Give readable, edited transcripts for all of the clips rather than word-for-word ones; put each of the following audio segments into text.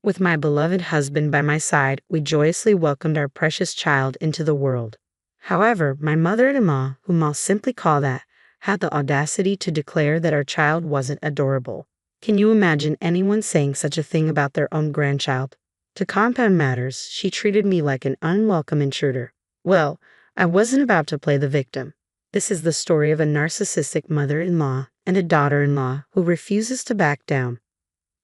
With my beloved husband by my side, we joyously welcomed our precious child into the world. However, my mother-in-law, whom I'll simply call that, had the audacity to declare that our child wasn't adorable. Can you imagine anyone saying such a thing about their own grandchild? To compound matters, she treated me like an unwelcome intruder. Well, I wasn't about to play the victim. This is the story of a narcissistic mother-in-law and a daughter-in-law who refuses to back down.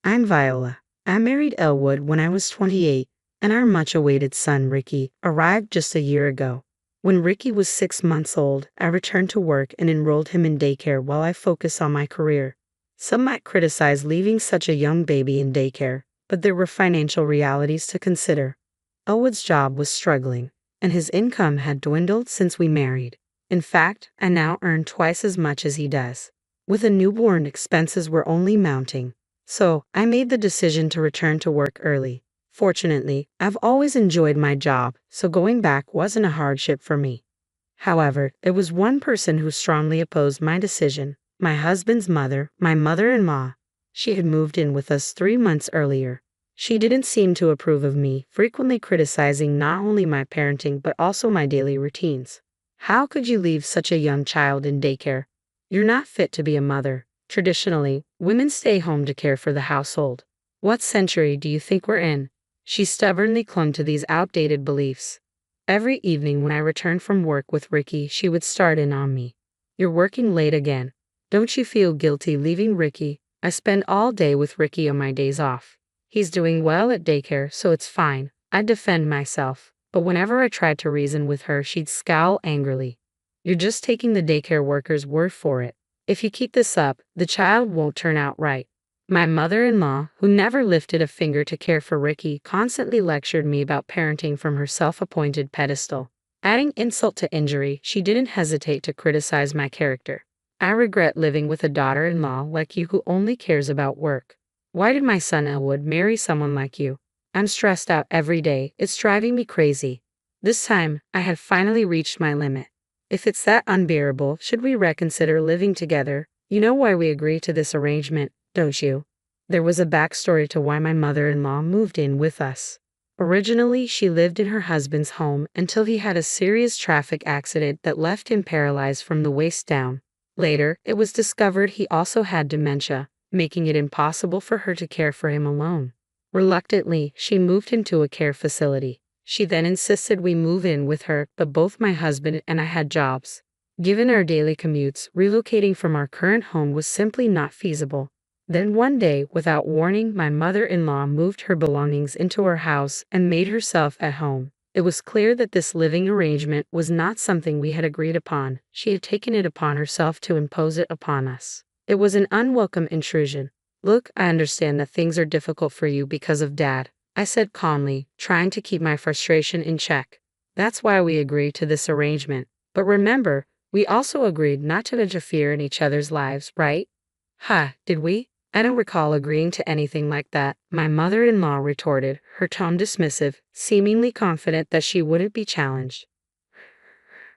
I'm Viola. I married Elwood when I was 28, and our much-awaited son, Ricky, arrived just a year ago. When Ricky was 6 months old, I returned to work and enrolled him in daycare while I focused on my career. Some might criticize leaving such a young baby in daycare, but there were financial realities to consider. Elwood's job was struggling, and his income had dwindled since we married. In fact, I now earn twice as much as he does. With a newborn, expenses were only mounting. So, I made the decision to return to work early. Fortunately, I've always enjoyed my job, so going back wasn't a hardship for me. However, there was one person who strongly opposed my decision. My husband's mother, my mother-in-law. She had moved in with us 3 months earlier. She didn't seem to approve of me, frequently criticizing not only my parenting but also my daily routines. How could you leave such a young child in daycare? You're not fit to be a mother. Traditionally, women stay home to care for the household. What century do you think we're in? She stubbornly clung to these outdated beliefs. Every evening when I returned from work with Ricky, she would start in on me. You're working late again. Don't you feel guilty leaving Ricky? I spend all day with Ricky on my days off. He's doing well at daycare, so it's fine. I'd defend myself, but whenever I tried to reason with her, she'd scowl angrily. You're just taking the daycare worker's word for it. If you keep this up, the child won't turn out right. My mother-in-law, who never lifted a finger to care for Ricky, constantly lectured me about parenting from her self-appointed pedestal. Adding insult to injury, she didn't hesitate to criticize my character. I regret living with a daughter-in-law like you who only cares about work. Why did my son Elwood marry someone like you? I'm stressed out every day. It's driving me crazy. This time, I had finally reached my limit. If it's that unbearable, should we reconsider living together? You know why we agreed to this arrangement, don't you? There was a backstory to why my mother-in-law moved in with us. Originally, she lived in her husband's home until he had a serious traffic accident that left him paralyzed from the waist down. Later, it was discovered he also had dementia, making it impossible for her to care for him alone. Reluctantly, she moved him to a care facility. She then insisted we move in with her, but both my husband and I had jobs. Given our daily commutes, relocating from our current home was simply not feasible. Then one day, without warning, my mother-in-law moved her belongings into our house and made herself at home. It was clear that this living arrangement was not something we had agreed upon. She had taken it upon herself to impose it upon us. It was an unwelcome intrusion. Look, I understand that things are difficult for you because of Dad, I said calmly, trying to keep my frustration in check. That's why we agreed to this arrangement. But remember, we also agreed not to interfere in each other's lives, right? Did we? I don't recall agreeing to anything like that, my mother-in-law retorted, her tone dismissive, seemingly confident that she wouldn't be challenged.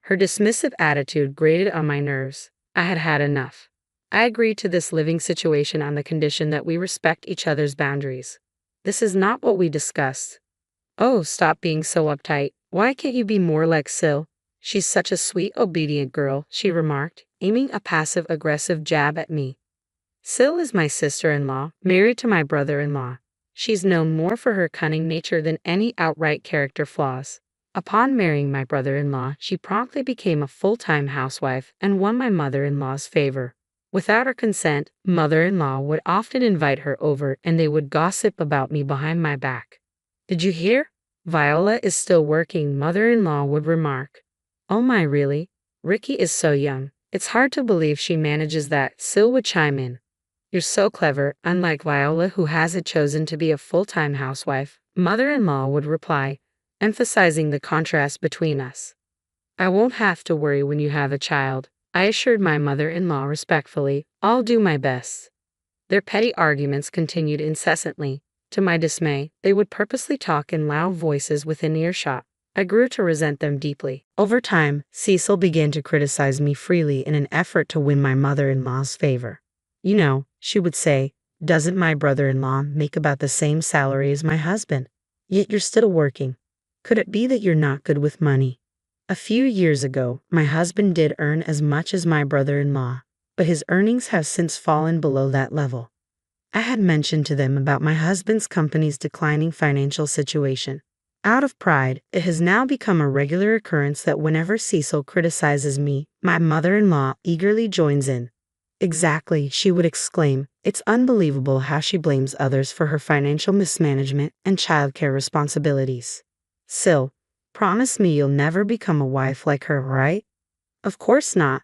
Her dismissive attitude grated on my nerves. I had had enough. I agreed to this living situation on the condition that we respect each other's boundaries. This is not what we discussed. Oh, stop being so uptight. Why can't you be more like Sil? She's such a sweet, obedient girl, she remarked, aiming a passive-aggressive jab at me. Sil is my sister-in-law, married to my brother-in-law. She's known more for her cunning nature than any outright character flaws. Upon marrying my brother-in-law, she promptly became a full-time housewife and won my mother-in-law's favor. Without her consent, mother-in-law would often invite her over and they would gossip about me behind my back. Did you hear? Viola is still working, mother-in-law would remark. Oh my, really? Ricky is so young. It's hard to believe she manages that, Sil would chime in. You're so clever, unlike Viola who hasn't chosen to be a full-time housewife, mother-in-law would reply, emphasizing the contrast between us. I won't have to worry when you have a child, I assured my mother-in-law respectfully. I'll do my best. Their petty arguments continued incessantly. To my dismay, they would purposely talk in loud voices within earshot. I grew to resent them deeply. Over time, Cecil began to criticize me freely in an effort to win my mother-in-law's favor. You know, she would say, Doesn't my brother-in-law make about the same salary as my husband? Yet you're still working. Could it be that you're not good with money? A few years ago, my husband did earn as much as my brother-in-law, but his earnings have since fallen below that level. I had mentioned to them about my husband's company's declining financial situation. Out of pride, it has now become a regular occurrence that whenever Cecil criticizes me, my mother-in-law eagerly joins in. Exactly, she would exclaim. It's unbelievable how she blames others for her financial mismanagement and childcare responsibilities. Sil, promise me you'll never become a wife like her, right? Of course not.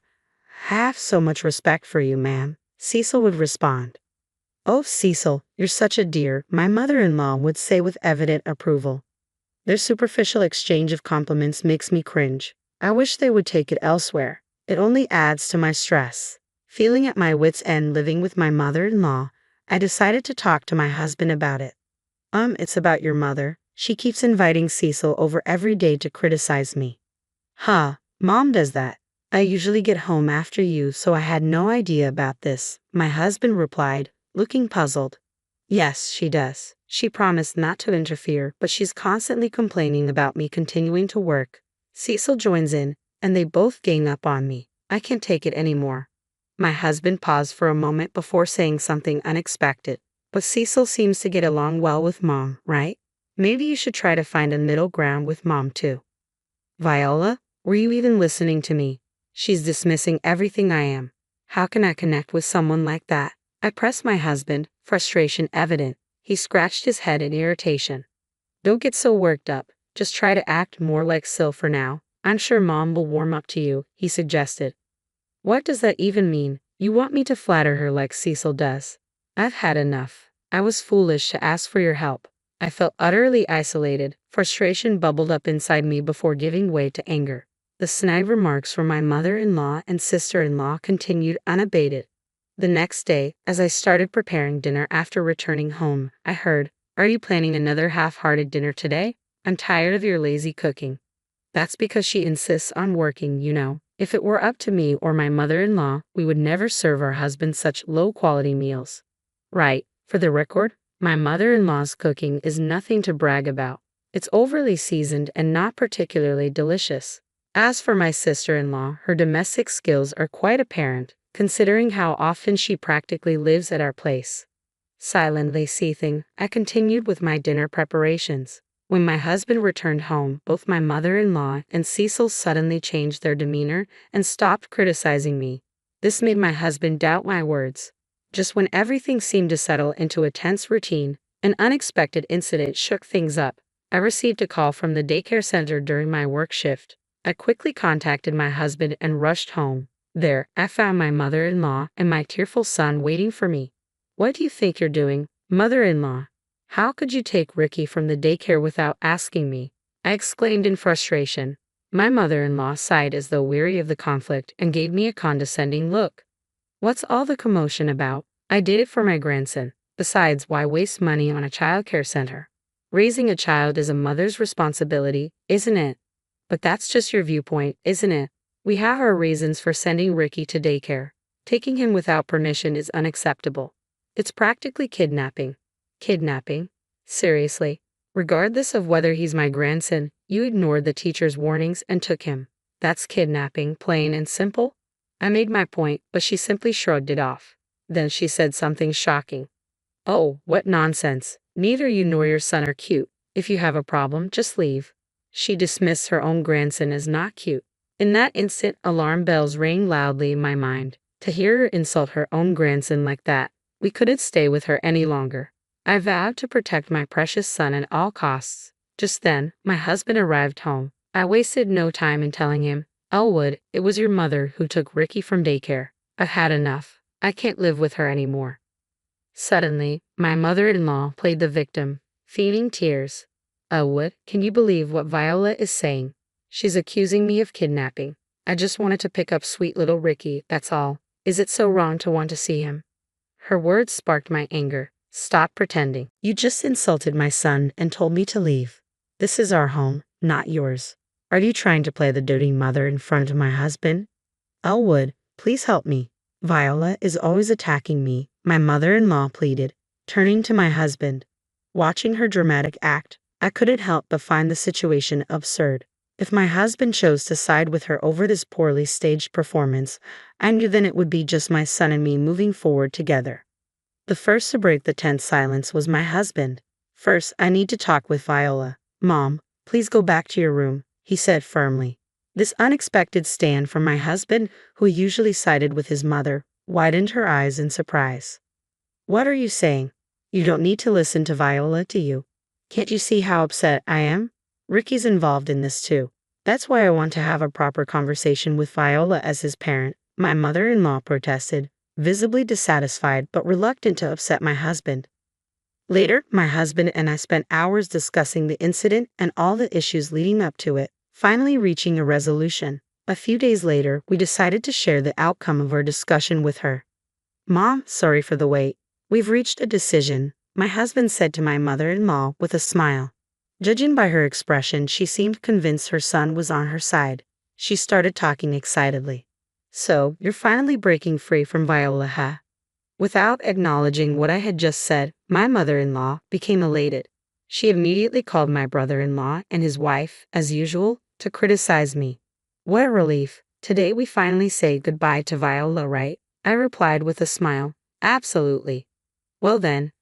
I have so much respect for you, ma'am, Cecil would respond. Oh, Cecil, you're such a dear, my mother-in-law would say with evident approval. Their superficial exchange of compliments makes me cringe. I wish they would take it elsewhere. It only adds to my stress. Feeling at my wits' end living with my mother-in-law, I decided to talk to my husband about it. It's about your mother. She keeps inviting Cecil over every day to criticize me. Huh, Mom does that. I usually get home after you, so I had no idea about this, my husband replied, looking puzzled. Yes, she does. She promised not to interfere, but she's constantly complaining about me continuing to work. Cecil joins in, and they both gang up on me. I can't take it anymore. My husband paused for a moment before saying something unexpected. But Cecil seems to get along well with Mom, right? Maybe you should try to find a middle ground with Mom too. Viola, were you even listening to me? She's dismissing everything I am. How can I connect with someone like that? I pressed my husband, frustration evident. He scratched his head in irritation. Don't get so worked up. Just try to act more like Sil for now. I'm sure Mom will warm up to you, he suggested. What does that even mean? You want me to flatter her like Cecil does? I've had enough. I was foolish to ask for your help. I felt utterly isolated. Frustration bubbled up inside me before giving way to anger. The snide remarks from my mother-in-law and sister-in-law continued unabated. The next day, as I started preparing dinner after returning home, I heard, "Are you planning another half-hearted dinner today? I'm tired of your lazy cooking." That's because she insists on working, you know. If it were up to me or my mother-in-law, we would never serve our husbands such low-quality meals. Right, for the record, my mother-in-law's cooking is nothing to brag about. It's overly seasoned and not particularly delicious. As for my sister-in-law, her domestic skills are quite apparent, considering how often she practically lives at our place. Silently seething, I continued with my dinner preparations. When my husband returned home, both my mother-in-law and Cecil suddenly changed their demeanor and stopped criticizing me. This made my husband doubt my words. Just when everything seemed to settle into a tense routine, an unexpected incident shook things up. I received a call from the daycare center during my work shift. I quickly contacted my husband and rushed home. There, I found my mother-in-law and my tearful son waiting for me. What do you think you're doing, mother-in-law? How could you take Ricky from the daycare without asking me? I exclaimed in frustration. My mother-in-law sighed as though weary of the conflict and gave me a condescending look. What's all the commotion about? I did it for my grandson. Besides, why waste money on a childcare center? Raising a child is a mother's responsibility, isn't it? But that's just your viewpoint, isn't it? We have our reasons for sending Ricky to daycare. Taking him without permission is unacceptable. It's practically kidnapping. Kidnapping? Seriously? Regardless of whether he's my grandson, you ignored the teacher's warnings and took him. That's kidnapping, plain and simple? I made my point, but she simply shrugged it off. Then she said something shocking. Oh, what nonsense. Neither you nor your son are cute. If you have a problem, just leave. She dismissed her own grandson as not cute. In that instant, alarm bells rang loudly in my mind. To hear her insult her own grandson like that, we couldn't stay with her any longer. I vowed to protect my precious son at all costs. Just then, my husband arrived home. I wasted no time in telling him, "Elwood, it was your mother who took Ricky from daycare. I've had enough. I can't live with her anymore." Suddenly, my mother-in-law played the victim, feigning tears. "Elwood, can you believe what Viola is saying? She's accusing me of kidnapping. I just wanted to pick up sweet little Ricky, that's all. Is it so wrong to want to see him?" Her words sparked my anger. Stop pretending. You just insulted my son and told me to leave. This is our home, not yours. Are you trying to play the dirty mother in front of my husband? Elwood, please help me. Viola is always attacking me, my mother-in-law pleaded, turning to my husband. Watching her dramatic act, I couldn't help but find the situation absurd. If my husband chose to side with her over this poorly staged performance, I knew then it would be just my son and me moving forward together. The first to break the tense silence was my husband. "First, I need to talk with Viola. Mom, please go back to your room," he said firmly. This unexpected stand from my husband, who usually sided with his mother, widened her eyes in surprise. "What are you saying? You don't need to listen to Viola, do you? Can't you see how upset I am? Ricky's involved in this too. That's why I want to have a proper conversation with Viola as his parent," my mother-in-law protested, visibly dissatisfied but reluctant to upset my husband. Later, my husband and I spent hours discussing the incident and all the issues leading up to it, finally reaching a resolution. A few days later, we decided to share the outcome of our discussion with her. "Mom, sorry for the wait. We've reached a decision," my husband said to my mother-in-law with a smile. Judging by her expression, she seemed convinced her son was on her side. She started talking excitedly. "So, you're finally breaking free from Viola, huh?" Without acknowledging what I had just said, my mother-in-law became elated. She immediately called my brother-in-law and his wife, as usual, to criticize me. "What a relief. Today we finally say goodbye to Viola, right?" I replied with a smile. "Absolutely." "Well then,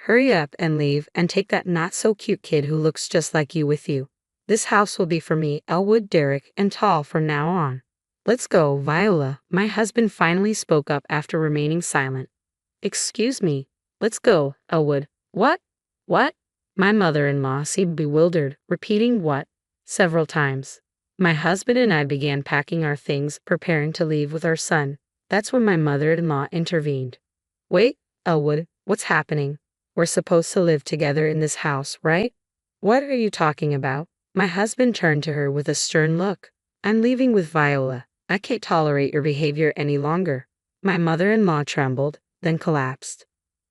hurry up and leave and take that not-so-cute kid who looks just like you with you. This house will be for me, Elwood, Derek, and Tall from now on. Let's go, Viola," my husband finally spoke up after remaining silent. "Excuse me. Let's go, Elwood." "What? What?" My mother-in-law seemed bewildered, repeating "what" several times. My husband and I began packing our things, preparing to leave with our son. That's when my mother-in-law intervened. "Wait, Elwood, what's happening? We're supposed to live together in this house, right?" "What are you talking about?" My husband turned to her with a stern look. "I'm leaving with Viola. I can't tolerate your behavior any longer." My mother-in-law trembled, then collapsed.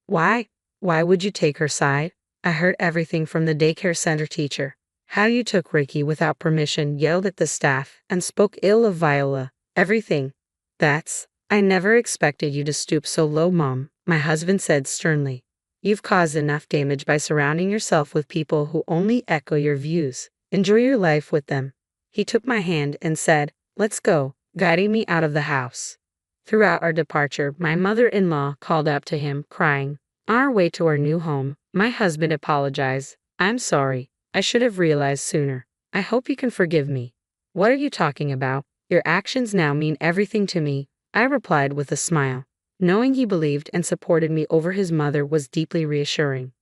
"Why? Why would you take her side? I heard everything from the daycare center teacher. How you took Ricky without permission, yelled at the staff, and spoke ill of Viola. Everything. I never expected you to stoop so low, Mom," my husband said sternly. "You've caused enough damage by surrounding yourself with people who only echo your views. Enjoy your life with them." He took my hand and said, "Let's go," guiding me out of the house. Throughout our departure, my mother-in-law called up to him, crying. On our way to our new home, my husband apologized. "I'm sorry. I should have realized sooner. I hope you can forgive me." "What are you talking about? Your actions now mean everything to me," I replied with a smile. Knowing he believed and supported me over his mother was deeply reassuring.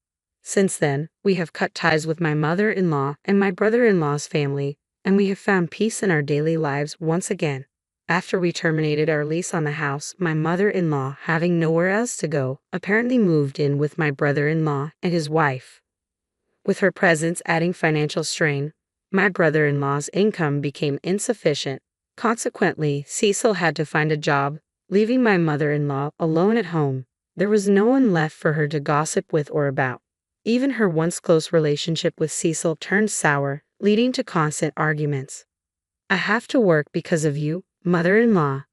Since then, we have cut ties with my mother-in-law and my brother-in-law's family, and we have found peace in our daily lives once again. After we terminated our lease on the house, my mother-in-law, having nowhere else to go, apparently moved in with my brother-in-law and his wife. With her presence adding financial strain, my brother-in-law's income became insufficient. Consequently, Cecil had to find a job, leaving my mother-in-law alone at home. There was no one left for her to gossip with or about. Even her once close relationship with Cecil turned sour, leading to constant arguments. "I have to work because of you, mother-in-law."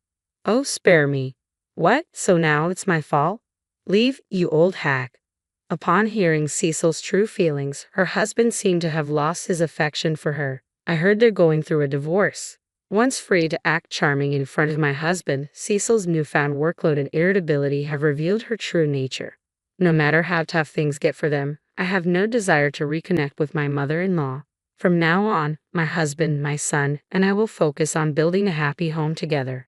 "Oh, spare me." "What, so now it's my fault? Leave, you old hack." Upon hearing Cecil's true feelings, her husband seemed to have lost his affection for her. I heard they're going through a divorce. Once free to act charming in front of my husband, Cecil's newfound workload and irritability have revealed her true nature. No matter how tough things get for them, I have no desire to reconnect with my mother-in-law. From now on, my husband, my son, and I will focus on building a happy home together.